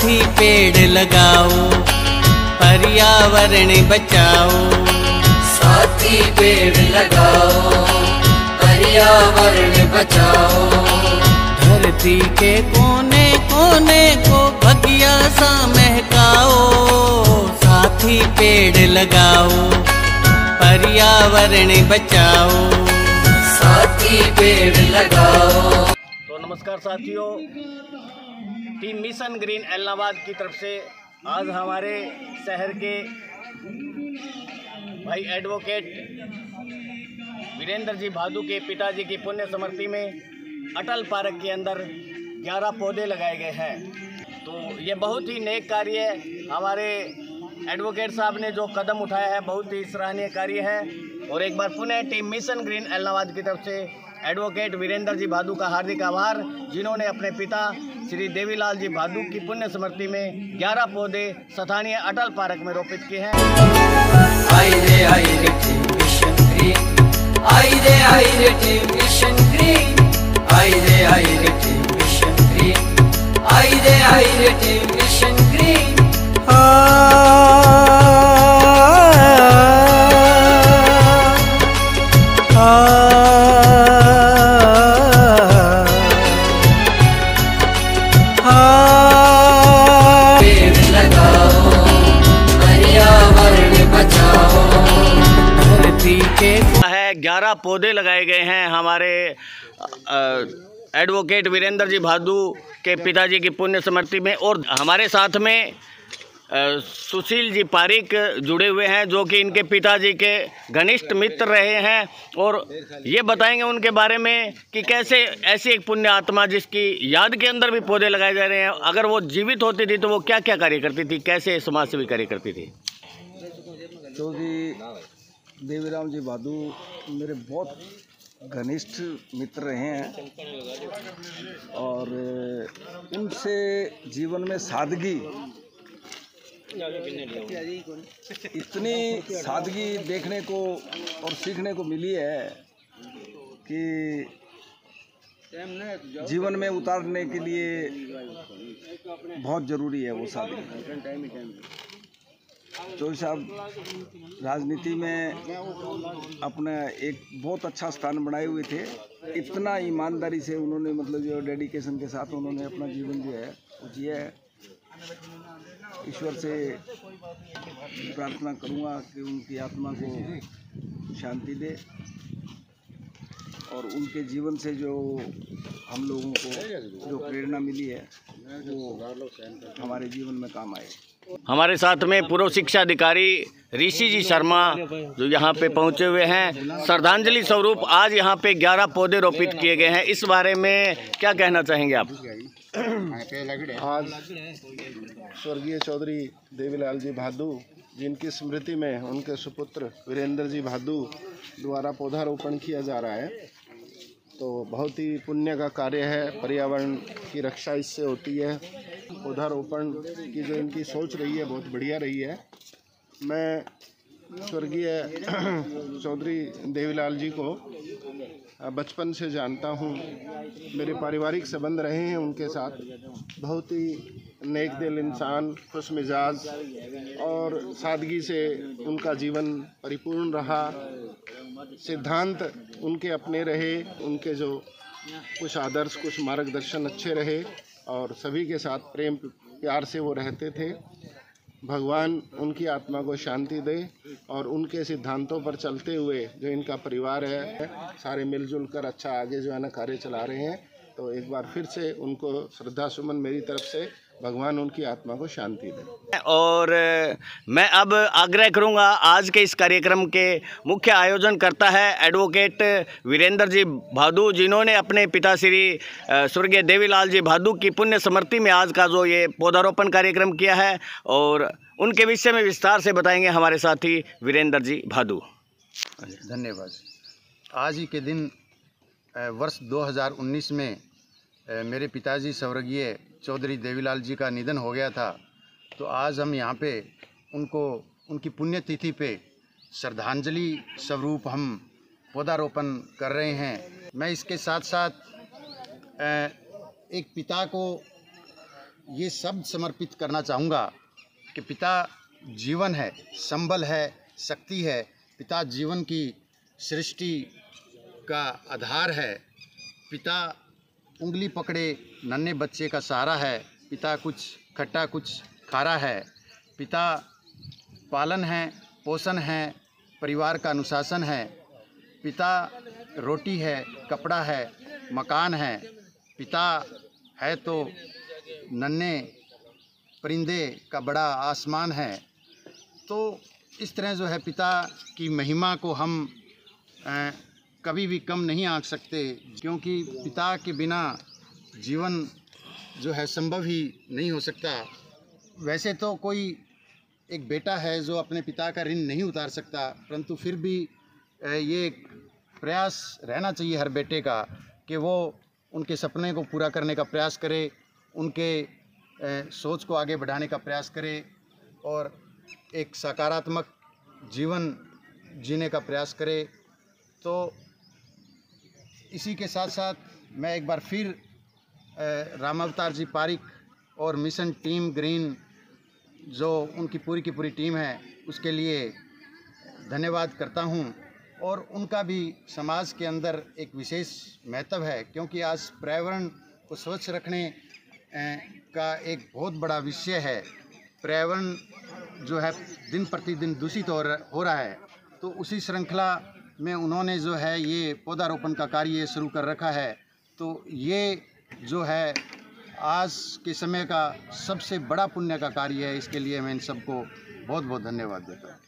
साथी पेड़ लगाओ, पर्यावरण बचाओ। साथी पेड़ लगाओ, पर्यावरण बचाओ। धरती के कोने कोने को बगिया सा महकाओ। साथी पेड़ लगाओ, पर्यावरण बचाओ। साथी पेड़ लगाओ। तो नमस्कार साथियों, टीम मिशन ग्रीन एलनाबाद की तरफ से आज हमारे शहर के भाई एडवोकेट वीरेंद्र जी भादू के पिताजी की पुण्य स्मृति में अटल पार्क के अंदर 11 पौधे लगाए गए हैं। तो ये बहुत ही नेक कार्य है। हमारे एडवोकेट साहब ने जो कदम उठाया है बहुत ही सराहनीय कार्य है। और एक बार पुनः टीम मिशन ग्रीन एलनाबाद की तरफ से एडवोकेट वीरेंद्र जी भादू का हार्दिक आभार, जिन्होंने अपने पिता श्री देवीलाल जी भादू की पुण्य स्मृति में 11 पौधे स्थानीय अटल पार्क में रोपित किए हैं। आई रे टीम मिशन ग्रीन, आई रे टीम मिशन ग्रीन, आई रे टीम मिशन ग्रीन, आई रे टीम मिशन ग्रीन। पेड़ लगाओ, पर्यावरण बचाओ। धरती के है 11 पौधे लगाए गए हैं हमारे एडवोकेट वीरेंद्र जी भादू के पिताजी की पुण्य स्मृति में। और हमारे साथ में सुशील जी पारिक जुड़े हुए हैं, जो कि इनके पिताजी के घनिष्ठ मित्र रहे हैं। और ये बताएंगे उनके बारे में कि कैसे ऐसी एक पुण्य आत्मा जिसकी याद के अंदर भी पौधे लगाए जा रहे हैं, अगर वो जीवित होती थी तो वो क्या क्या कार्य करती थी, कैसे समाज सेवी कार्य करती थी। चौधरी देवीराम जी भादू मेरे बहुत घनिष्ठ मित्र रहे हैं और उनसे जीवन में सादगी, इतनी सादगी देखने को और सीखने को मिली है कि जीवन में उतारने के लिए बहुत ज़रूरी है वो सादगी। चौधरी साहब राजनीति में अपना एक बहुत अच्छा स्थान बनाए हुए थे। इतना ईमानदारी से उन्होंने मतलब जो डेडिकेशन के साथ उन्होंने अपना जीवन जो है वो जिया है। ईश्वर से प्रार्थना करूंगा कि उनकी आत्मा को शांति दे और उनके जीवन से जो हम लोगों को जो प्रेरणा मिली है वो हमारे जीवन में काम आए। हमारे साथ में पूर्व शिक्षा अधिकारी ऋषि जी शर्मा जो यहाँ पे पहुँचे हुए हैं। श्रद्धांजलि स्वरूप आज यहाँ पे 11 पौधे रोपित किए गए हैं, इस बारे में क्या कहना चाहेंगे आप? आज स्वर्गीय चौधरी देवीलाल जी भादू जिनकी स्मृति में उनके सुपुत्र वीरेंद्र जी भादू द्वारा पौधारोपण किया जा रहा है, तो बहुत ही पुण्य का कार्य है। पर्यावरण की रक्षा इससे होती है। पौधारोपण की जो इनकी सोच रही है बहुत बढ़िया रही है। मैं स्वर्गीय चौधरी देवीलाल जी को बचपन से जानता हूँ, मेरे पारिवारिक संबंध रहे हैं उनके साथ। बहुत ही नेक दिल इंसान, खुश मिजाज और सादगी से उनका जीवन परिपूर्ण रहा। सिद्धांत उनके अपने रहे, उनके जो कुछ आदर्श, कुछ मार्गदर्शन अच्छे रहे और सभी के साथ प्रेम प्यार से वो रहते थे। भगवान उनकी आत्मा को शांति दे और उनके सिद्धांतों पर चलते हुए जो इनका परिवार है सारे मिलजुल कर अच्छा आगे जो है ना कार्य चला रहे हैं। तो एक बार फिर से उनको श्रद्धा सुमन मेरी तरफ से, भगवान उनकी आत्मा को शांति दे। और मैं अब आग्रह करूंगा, आज के इस कार्यक्रम के मुख्य आयोजन करता है एडवोकेट वीरेंद्र जी भादू, जिन्होंने अपने पिता श्री स्वर्गीय देवीलाल जी भादू की पुण्य स्मृति में आज का जो ये पौधारोपण कार्यक्रम किया है, और उनके विषय में विस्तार से बताएंगे हमारे साथी वीरेंद्र जी भादू। धन्यवाद। आज ही के दिन वर्ष 2019 में मेरे पिताजी स्वर्गीय चौधरी देवीलाल जी का निधन हो गया था। तो आज हम यहाँ पे उनको उनकी पुण्यतिथि पे श्रद्धांजलि स्वरूप हम पौधारोपण कर रहे हैं। मैं इसके साथ साथ एक पिता को ये शब्द समर्पित करना चाहूँगा कि पिता जीवन है, संबल है, शक्ति है। पिता जीवन की सृष्टि का आधार है। पिता उंगली पकड़े नन्हे बच्चे का सहारा है। पिता कुछ खट्टा कुछ खारा है। पिता पालन है, पोषण है, परिवार का अनुशासन है। पिता रोटी है, कपड़ा है, मकान है। पिता है तो नन्हे परिंदे का बड़ा आसमान है। तो इस तरह जो है पिता की महिमा को हम कभी भी कम नहीं आंक सकते, क्योंकि पिता के बिना जीवन जो है संभव ही नहीं हो सकता। वैसे तो कोई एक बेटा है जो अपने पिता का ऋण नहीं उतार सकता, परंतु फिर भी ये एक प्रयास रहना चाहिए हर बेटे का कि वो उनके सपने को पूरा करने का प्रयास करे, उनके सोच को आगे बढ़ाने का प्रयास करे और एक सकारात्मक जीवन जीने का प्रयास करे। तो इसी के साथ साथ मैं एक बार फिर रामावतार जी पारिक और मिशन टीम ग्रीन जो उनकी पूरी की पूरी टीम है उसके लिए धन्यवाद करता हूं। और उनका भी समाज के अंदर एक विशेष महत्व है, क्योंकि आज पर्यावरण को स्वच्छ रखने का एक बहुत बड़ा विषय है। पर्यावरण जो है दिन प्रतिदिन दूषित हो रहा है। तो उसी श्रृंखला में उन्होंने जो है ये पौधारोपण का कार्य शुरू कर रखा है। तो ये जो है आज के समय का सबसे बड़ा पुण्य का कार्य है। इसके लिए मैं इन सबको बहुत बहुत धन्यवाद देता हूँ।